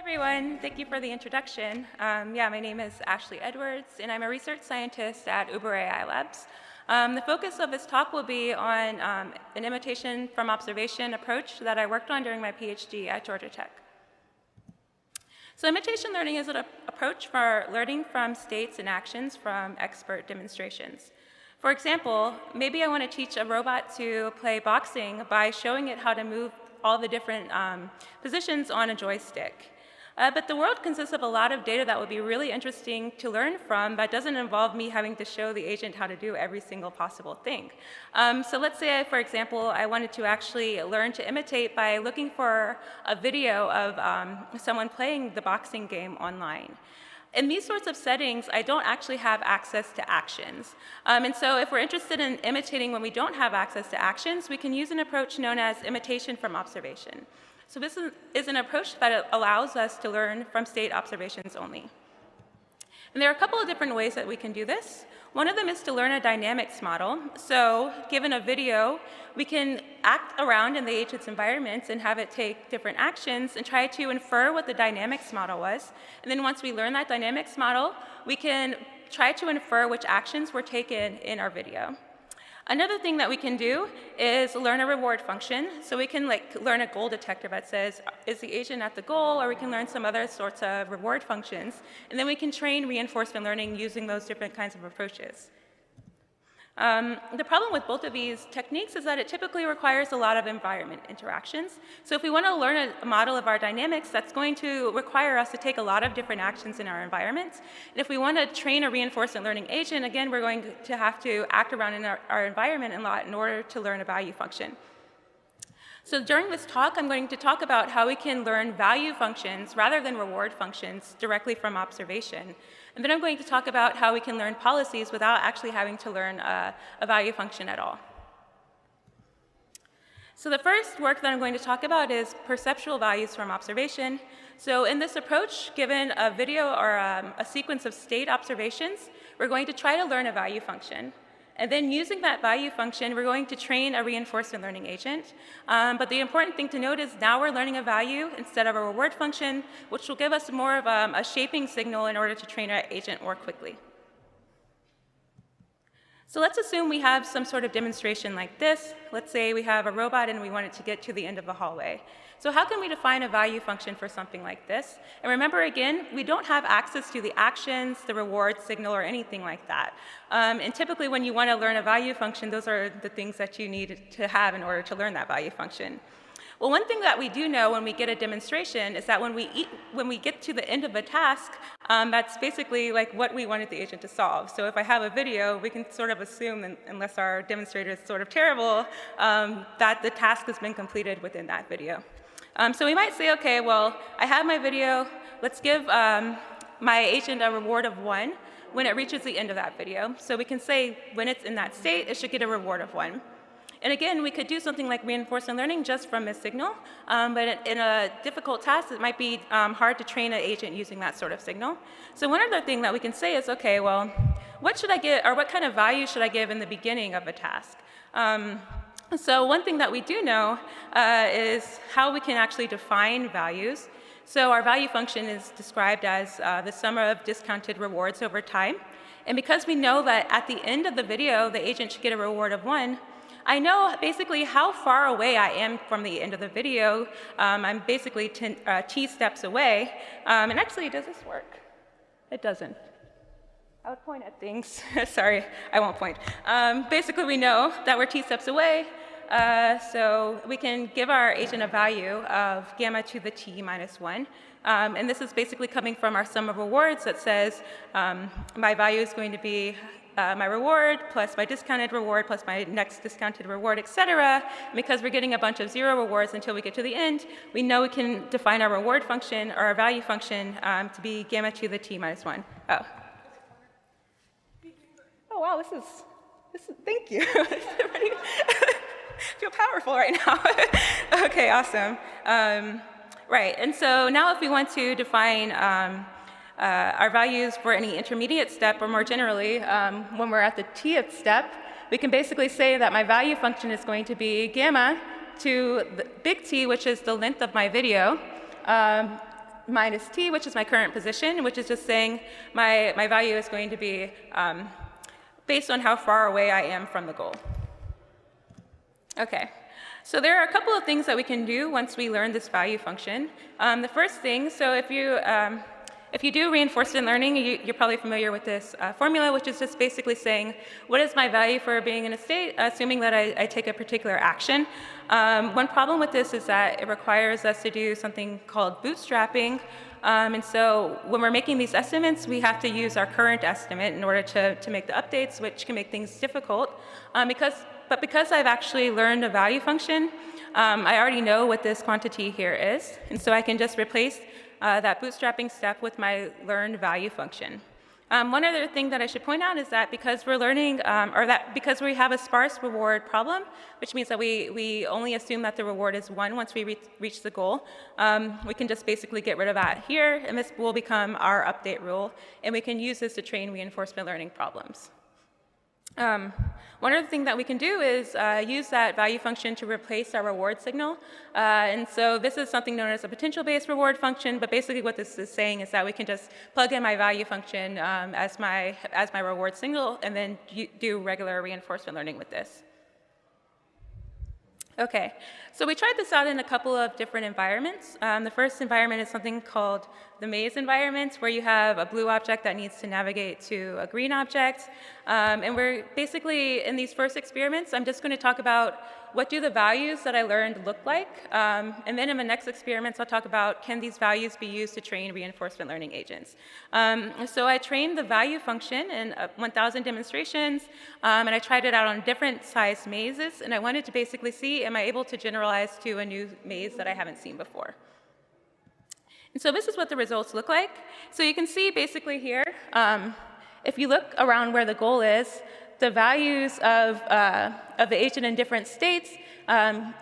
everyone. Thank you for the introduction. My name is Ashley Edwards, and I'm a research scientist at Uber AI Labs. The focus of this talk will be on an imitation from observation approach that I worked on during my PhD at Georgia Tech. So imitation learning is an approach for learning from states and actions from expert demonstrations. For example, maybe I want to teach a robot to play boxing by showing it how to move all the different positions on a joystick. But the world consists of a lot of data that would be really interesting to learn from that doesn't involve me having to show the agent how to do every single possible thing. So let's say, for example, I wanted to actually learn to imitate by looking for a video of someone playing the boxing game online. In these sorts of settings, I don't actually have access to actions. And so if we're interested in imitating when we don't have access to actions, we can use an approach known as imitation from observation. So this is an approach that allows us to learn from state observations only. And there are a couple of different ways that we can do this. One of them is to learn a dynamics model. So given a video, we can act around in the agent's environment and have it take different actions and try to infer what the dynamics model was. And then once we learn that dynamics model, we can try to infer which actions were taken in our video. Another thing that we can do is learn a reward function. So we can learn a goal detector that says, is the agent at the goal? Or we can learn some other sorts of reward functions. And then we can train reinforcement learning using those different kinds of approaches. The problem with both of these techniques is that it typically requires a lot of environment interactions. So if we want to learn a model of our dynamics, that's going to require us to take a lot of different actions in our environment. And if we want to train a reinforcement learning agent, again, we're going to have to act around in our environment a lot in order to learn a value function. So during this talk, I'm going to talk about how we can learn value functions rather than reward functions directly from observation. And then I'm going to talk about how we can learn policies without actually having to learn a value function at all. So the first work that I'm going to talk about is perceptual values from observation. So in this approach, given a video or a sequence of state observations, we're going to try to learn a value function. And then using that value function, we're going to train a reinforcement learning agent. But the important thing to note is now we're learning a value instead of a reward function, which will give us more of a shaping signal in order to train our agent more quickly. So let's assume we have some sort of demonstration like this. Let's say we have a robot and we want it to get to the end of the hallway. So how can we define a value function for something like this? And remember, again, we don't have access to the actions, the reward signal, or anything like that. And typically when you want to learn a value function, those are the things that you need to have in order to learn that value function. Well, one thing that we do know when we get a demonstration is that when we get to the end of a task, that's basically like what we wanted the agent to solve. So if I have a video, we can sort of assume, unless our demonstrator is sort of terrible, that the task has been completed within that video. So we might say, okay, well, I have my video. Let's give my agent a reward of 1 when it reaches the end of that video. So we can say when it's in that state, it should get a reward of 1. And again, we could do something like reinforcement learning just from a signal, but in a difficult task, it might be hard to train an agent using that sort of signal. So one other thing that we can say is, okay, well, what should I get, or what kind of value should I give in the beginning of a task? So one thing that we do know is how we can actually define values. So our value function is described as the sum of discounted rewards over time. And because we know that at the end of the video, the agent should get a reward of 1, I know basically how far away I am from the end of the video. I'm basically t steps away. And actually, does this work? It doesn't. I would point at things. Sorry, I won't point. Basically, we know that we're t steps away. So we can give our agent a value of gamma to the t minus 1. And this is basically coming from our sum of rewards that says my value is going to be my reward plus my discounted reward plus my next discounted reward, etc. Because we're getting a bunch of 0 rewards until we get to the end, we know we can define our reward function or our value function to be gamma to the t minus 1. Oh wow, this is thank you. I feel powerful right now. Okay, awesome. Right, and so now if we want to define our values for any intermediate step, or more generally, when we're at the tth step, we can basically say that my value function is going to be gamma to the big T, which is the length of my video, minus t, which is my current position, which is just saying my value is going to be based on how far away I am from the goal. Okay, so there are a couple of things that we can do once we learn this value function. The first thing, so if you do reinforcement learning, you're probably familiar with this formula, which is just basically saying, what is my value for being in a state, assuming that I take a particular action. One problem with this is that it requires us to do something called bootstrapping. And so when we're making these estimates, we have to use our current estimate in order to make the updates, which can make things difficult. But because I've actually learned a value function, I already know what this quantity here is. And so I can just replace that bootstrapping step with my learned value function. One other thing that I should point out is that because we're learning, because we have a sparse reward problem, which means that we only assume that the reward is 1 once we reach the goal, we can just basically get rid of that here, and this will become our update rule, and we can use this to train reinforcement learning problems. One other thing that we can do is use that value function to replace our reward signal. And so this is something known as a potential-based reward function, but basically what this is saying is that we can just plug in my value function as my reward signal and then do regular reinforcement learning with this. Okay, so we tried this out in a couple of different environments. The first environment is something called the maze environment, where you have a blue object that needs to navigate to a green object. And we're basically, in these first experiments, I'm just going to talk about what do the values that I learned look like. And then in the next experiments, I'll talk about can these values be used to train reinforcement learning agents. So I trained the value function in 1,000 demonstrations, and I tried it out on different sized mazes, and I wanted to basically see, am I able to generalize to a new maze that I haven't seen before? And so this is what the results look like. So you can see basically here, if you look around where the goal is, the values of the agent in different states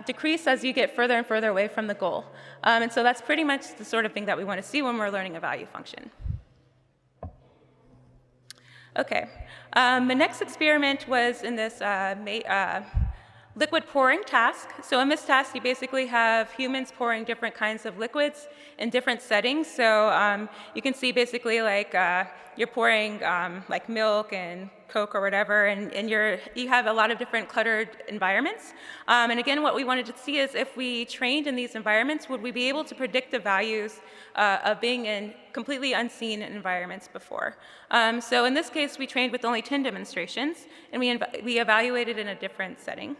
decrease as you get further and further away from the goal. And so that's pretty much the sort of thing that we want to see when we're learning a value function. Okay, the next experiment was in this liquid pouring task. So in this task, you basically have humans pouring different kinds of liquids in different settings. So you can see basically like you're pouring like milk and Coke or whatever, and you have a lot of different cluttered environments. And again, what we wanted to see is if we trained in these environments, would we be able to predict the values of being in completely unseen environments before? So in this case, we trained with only 10 demonstrations, and we evaluated in a different setting.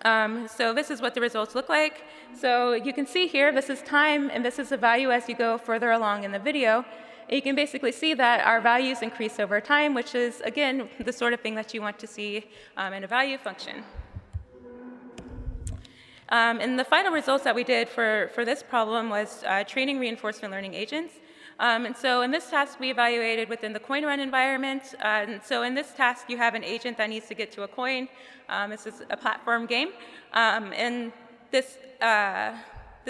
So this is what the results look like. So you can see here, this is time, and this is the value as you go further along in the video. And you can basically see that our values increase over time, which is, again, the sort of thing that you want to see in a value function. And the final results that we did for this problem was training reinforcement learning agents. And so in this task, we evaluated within the coin run environment. And so in this task, you have an agent that needs to get to a coin. This is a platform game. And this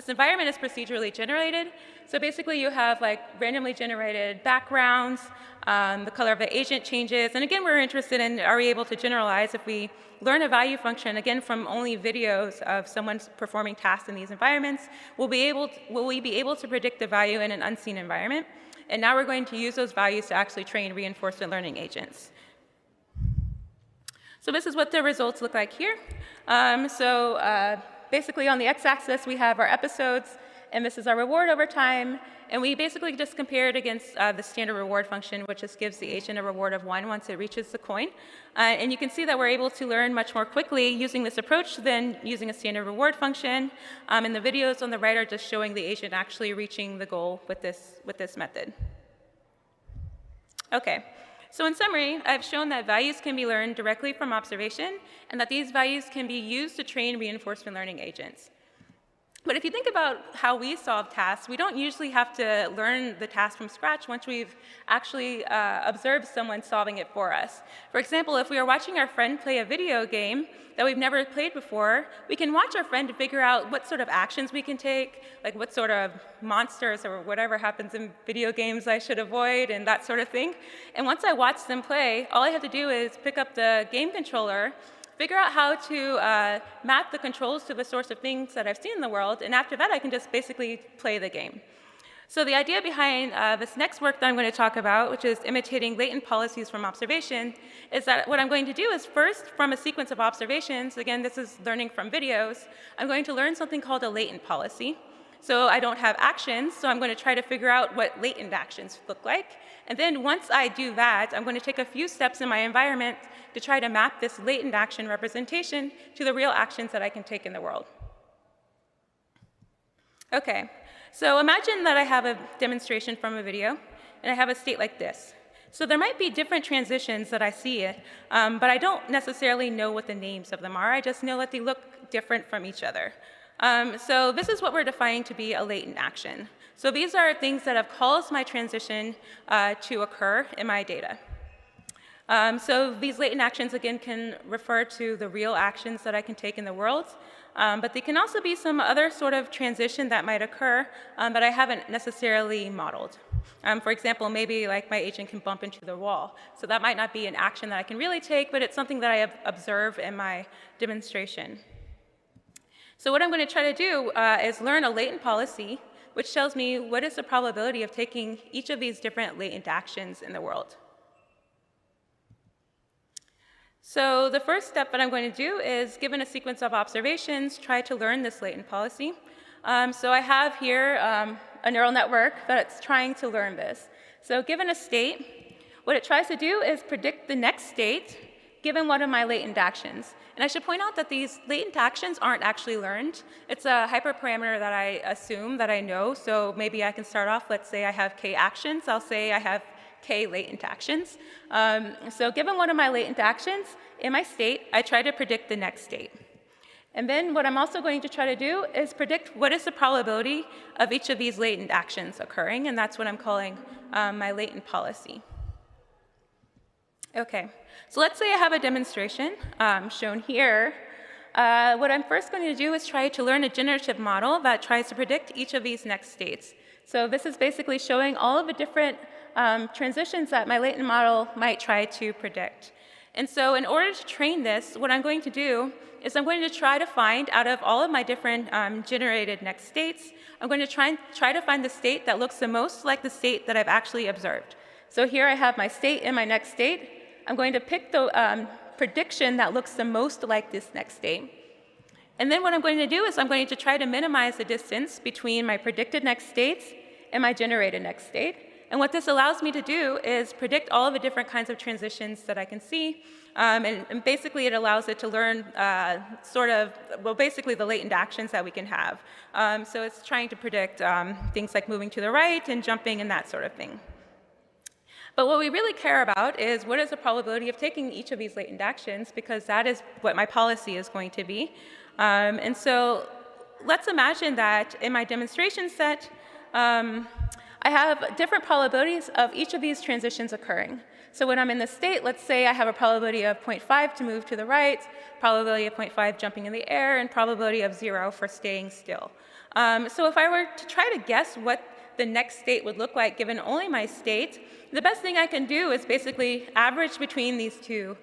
environment is procedurally generated. So basically, you have like randomly generated backgrounds. The color of the agent changes. And again, we're interested in, are we able to generalize if we learn a value function, again, from only videos of someone performing tasks in these environments, will we be able to predict the value in an unseen environment? And now we're going to use those values to actually train reinforcement learning agents. So this is what the results look like here. Basically on the x-axis, we have our episodes, and this is our reward over time. And we basically just compare it against the standard reward function, which just gives the agent a reward of 1 once it reaches the coin. And you can see that we're able to learn much more quickly using this approach than using a standard reward function. And the videos on the right are just showing the agent actually reaching the goal with this method. Okay. So in summary, I've shown that values can be learned directly from observation, and that these values can be used to train reinforcement learning agents. But if you think about how we solve tasks, we don't usually have to learn the task from scratch once we've actually observed someone solving it for us. For example, if we are watching our friend play a video game that we've never played before, we can watch our friend to figure out what sort of actions we can take, like what sort of monsters or whatever happens in video games I should avoid and that sort of thing. And once I watch them play, all I have to do is pick up the game controller, figure out how to map the controls to the sorts of things that I've seen in the world, and after that I can just basically play the game. So the idea behind this next work that I'm going to talk about, which is imitating latent policies from observation, is that what I'm going to do is first, from a sequence of observations, again, this is learning from videos, I'm going to learn something called a latent policy. So I don't have actions, so I'm going to try to figure out what latent actions look like. And then once I do that, I'm going to take a few steps in my environment to try to map this latent action representation to the real actions that I can take in the world. Okay. So imagine that I have a demonstration from a video, and I have a state like this. So there might be different transitions that I see, but I don't necessarily know what the names of them are. I just know that they look different from each other. So this is what we're defining to be a latent action. So these are things that have caused my transition to occur in my data. So these latent actions, again, can refer to the real actions that I can take in the world. But they can also be some other sort of transition that might occur that I haven't necessarily modeled. For example, maybe like my agent can bump into the wall. So that might not be an action that I can really take, but it's something that I have observed in my demonstration. So what I'm going to try to do is learn a latent policy, which tells me what is the probability of taking each of these different latent actions in the world. So the first step that I'm going to do is, given a sequence of observations, try to learn this latent policy. So I have here a neural network that's trying to learn this. So given a state, what it tries to do is predict the next state given one of my latent actions. And I should point out that these latent actions aren't actually learned. It's a hyperparameter that I assume that I know. So maybe I can start off, let's say I have k actions. I'll say I have k latent actions. So given one of my latent actions in my state, I try to predict the next state. And then what I'm also going to try to do is predict what is the probability of each of these latent actions occurring, and that's what I'm calling my latent policy. Okay, so let's say I have a demonstration shown here. What I'm first going to do is try to learn a generative model that tries to predict each of these next states. So this is basically showing all of the different transitions that my latent model might try to predict. And so in order to train this, what I'm going to do is I'm going to try to find, out of all of my different generated next states, I'm going to try to find the state that looks the most like the state that I've actually observed. So here I have my state and my next state. I'm going to pick the prediction that looks the most like this next state. And then what I'm going to do is I'm going to try to minimize the distance between my predicted next states and my generated next state. And what this allows me to do is predict all of the different kinds of transitions that I can see. And basically, it allows it to learn basically the latent actions that we can have. So it's trying to predict things like moving to the right and jumping and that sort of thing. But what we really care about is what is the probability of taking each of these latent actions, because that is what my policy is going to be. And so let's imagine that in my demonstration set, I have different probabilities of each of these transitions occurring. So when I'm in this state, let's say I have a probability of 0.5 to move to the right, probability of 0.5 jumping in the air, and probability of 0 for staying still. So if I were to try to guess what the next state would look like given only my state, the best thing I can do is basically average between these two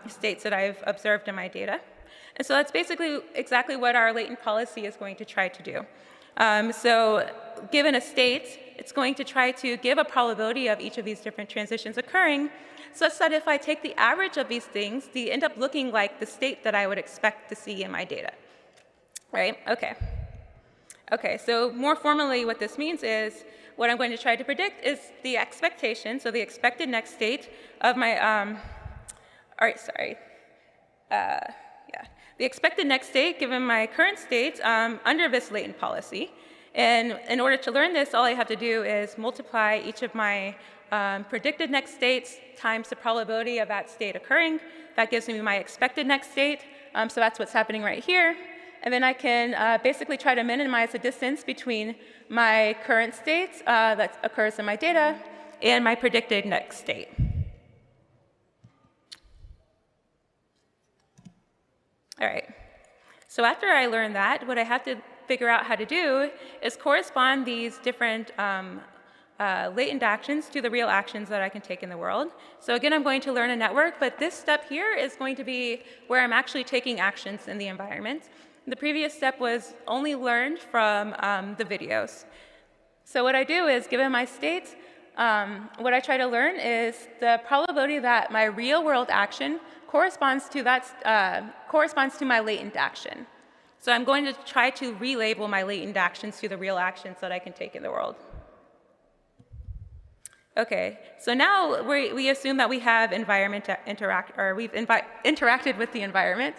states that I've observed in my data. And so that's basically exactly what our latent policy is going to try to do. So given a state, it's going to try to give a probability of each of these different transitions occurring, such that if I take the average of these things, they end up looking like the state that I would expect to see in my data. Right? Okay. Okay, so more formally what this means is what I'm going to try to predict is the expectation, so the expected next state of my, the expected next state given my current state under this latent policy. And in order to learn this, all I have to do is multiply each of my predicted next states times the probability of that state occurring. That gives me my expected next state. So that's what's happening right here. And then I can basically try to minimize the distance between my current state that occurs in my data and my predicted next state. All right. So after I learn that, what I have to figure out how to do is correspond these different latent actions to the real actions that I can take in the world. So again, I'm going to learn a network, but this step here is going to be where I'm actually taking actions in the environment. The previous step was only learned from the videos. So what I do is, given my state, what I try to learn is the probability that my real-world action corresponds to my latent action. So I'm going to try to relabel my latent actions to the real actions that I can take in the world. Okay, so now we assume that we have we've interacted with the environment.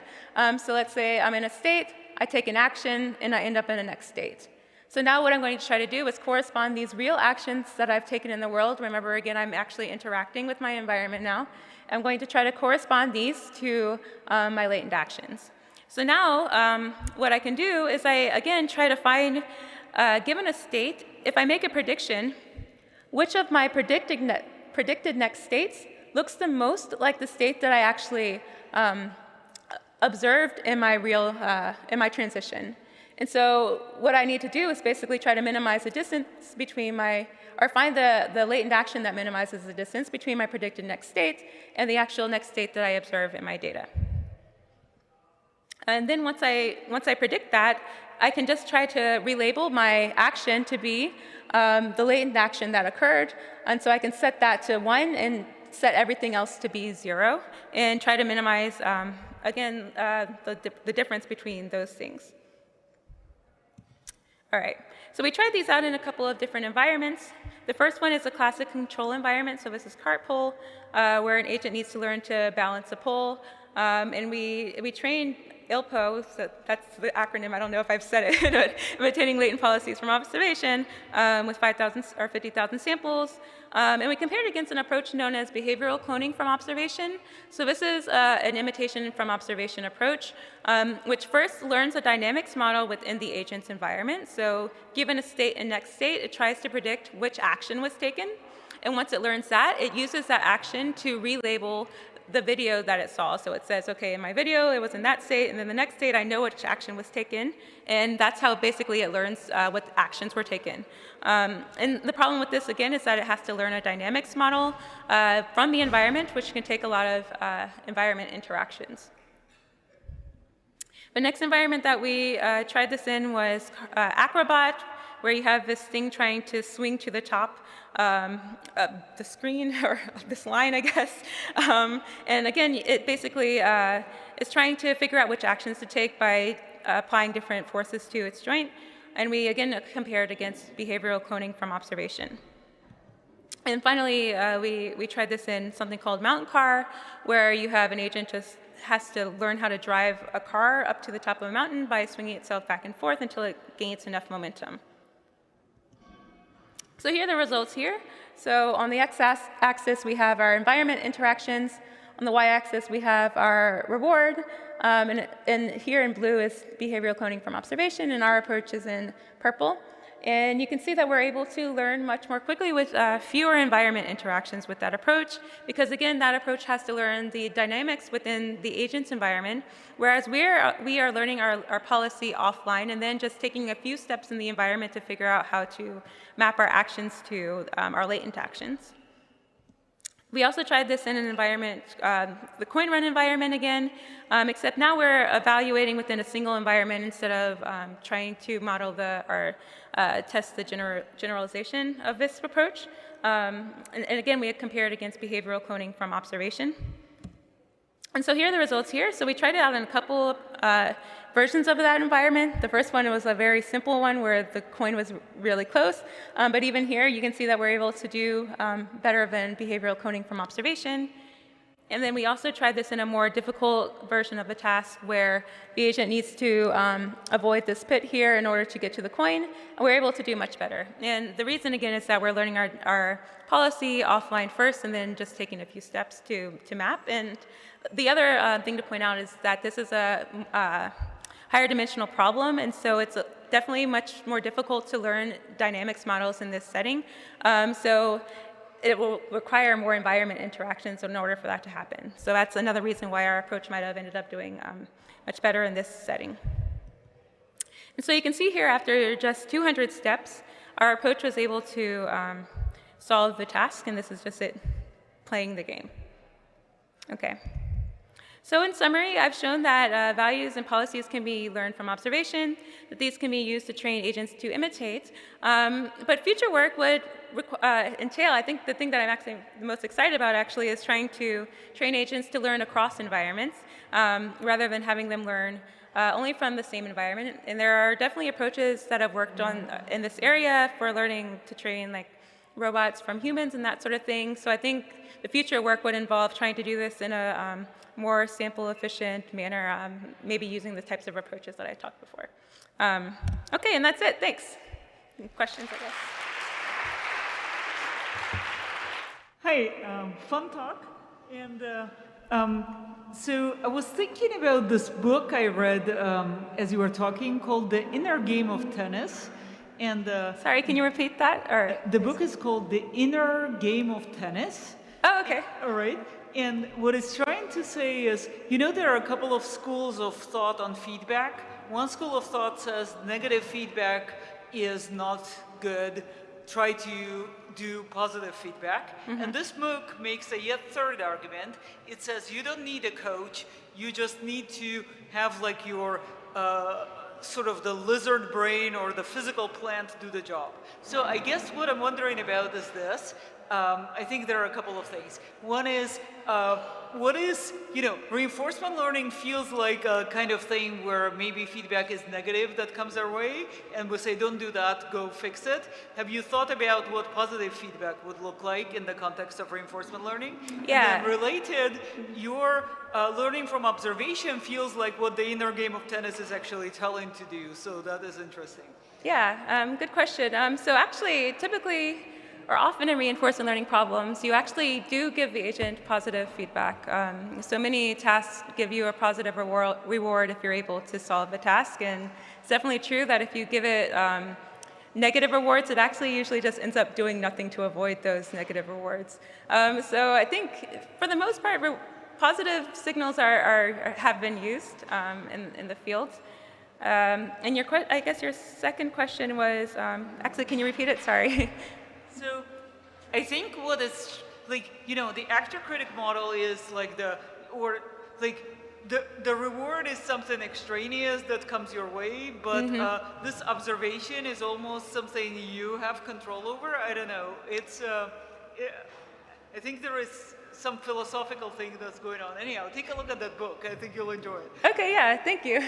So let's say I'm in a state, I take an action, and I end up in the next state. So now what I'm going to try to do is correspond these real actions that I've taken in the world. Remember, again, I'm actually interacting with my environment now. I'm going to try to correspond these to my latent actions. So now what I can do is I, again, try to find, given a state, if I make a prediction, which of my predicted next states looks the most like the state that I actually observed in my transition. And so what I need to do is basically try to minimize the distance between or find the latent action that minimizes the distance between my predicted next state and the actual next state that I observe in my data. And then once I predict that, I can just try to relabel my action to be the latent action that occurred. And so I can set that to 1 and set everything else to be 0 and try to minimize, again, the difference between those things. All right, so we tried these out in a couple of different environments. The first one is a classic control environment. So this is cart pull, where an agent needs to learn to balance a pull. And we trained ILPO, so that's the acronym, I don't know if I've said it, but Imitating Latent Policies from Observation, with 5,000 or 50,000 samples. And we compared it against an approach known as behavioral cloning from observation. So this is an imitation from observation approach, which first learns a dynamics model within the agent's environment. So given a state and next state, it tries to predict which action was taken. And once it learns that, it uses that action to relabel the video that it saw. So it says, okay, in my video, it was in that state, and then the next state, I know which action was taken, and that's how basically it learns what actions were taken. And the problem with this, again, is that it has to learn a dynamics model from the environment, which can take a lot of environment interactions. The next environment that we tried this in was Acrobat, where you have this thing trying to swing to the top the screen, or this line, I guess. And again, it basically is trying to figure out which actions to take by applying different forces to its joint. And we, again, compared against behavioral cloning from observation. And finally, we tried this in something called mountain car, where you have an agent just has to learn how to drive a car up to the top of a mountain by swinging itself back and forth until it gains enough momentum. So here are the results here. So on the x-axis, we have our environment interactions. On the y-axis, we have our reward. And here in blue is behavioral cloning from observation, and our approach is in purple. And you can see that we're able to learn much more quickly with fewer environment interactions with that approach, because again, that approach has to learn the dynamics within the agent's environment, whereas we are learning our policy offline and then just taking a few steps in the environment to figure out how to map our actions to our latent actions. We also tried this in an environment, the coin run environment again, except now we're evaluating within a single environment instead of trying to model or test the generalization of this approach. And again, we had compared against behavioral cloning from observation. And so here are the results here. So we tried it out in a couple versions of that environment. The first one was a very simple one where the coin was really close. But even here, you can see that we're able to do better than behavioral cloning from observation. And then we also tried this in a more difficult version of the task where the agent needs to avoid this pit here in order to get to the coin. And we're able to do much better. And the reason, again, is that we're learning our policy offline first and then just taking a few steps to map. And the other thing to point out is that this is a higher dimensional problem, and so it's definitely much more difficult to learn dynamics models in this setting. So it will require more environment interactions in order for that to happen. So that's another reason why our approach might have ended up doing much better in this setting. And so you can see here, after just 200 steps, our approach was able to solve the task, and this is just it playing the game. Okay. So in summary, I've shown that values and policies can be learned from observation, that these can be used to train agents to imitate, but future work would entail, I think the thing that I'm actually the most excited about actually is trying to train agents to learn across environments rather than having them learn only from the same environment. And there are definitely approaches that have worked on in this area for learning to train like robots from humans and that sort of thing. So I think the future work would involve trying to do this in a more sample-efficient manner, maybe using the types of approaches that I talked before. Okay, and that's it. Thanks. Any questions, I guess? Hi, fun talk. And so I was thinking about this book I read as you were talking called The Inner Game of Tennis. And Sorry, can you repeat that? Or the book is called The Inner Game of Tennis. Oh, okay. All right. And what it's trying to say is, you know, there are a couple of schools of thought on feedback. One school of thought says negative feedback is not good. Try to do positive feedback. And this book makes a yet third argument. It says you don't need a coach. You just need to have like your sort of the lizard brain or the physical plan to do the job. So I guess what I'm wondering about is this. I think there are a couple of things. One is, what is, you know, reinforcement learning feels like a kind of thing where maybe feedback is negative that comes our way, and we say, don't do that, go fix it. Have you thought about what positive feedback would look like in the context of reinforcement learning? Yeah. And then related, your learning from observation feels like what the inner game of tennis is actually telling to do, so that is interesting. Yeah, good question. So actually, typically, or often in reinforcement learning problems, you actually do give the agent positive feedback. So many tasks give you a positive reward if you're able to solve the task. And it's definitely true that if you give it negative rewards, it actually usually just ends up doing nothing to avoid those negative rewards. So I think for the most part, positive signals have been used in the field. And I guess your second question was, actually, can you repeat it? Sorry. So I think what is, like, you know, the actor-critic model is like the reward is something extraneous that comes your way, but this observation is almost something you have control over. I don't know. It's, I think there is some philosophical thing that's going on. Anyhow, take a look at that book. I think you'll enjoy it. Okay, yeah, thank you.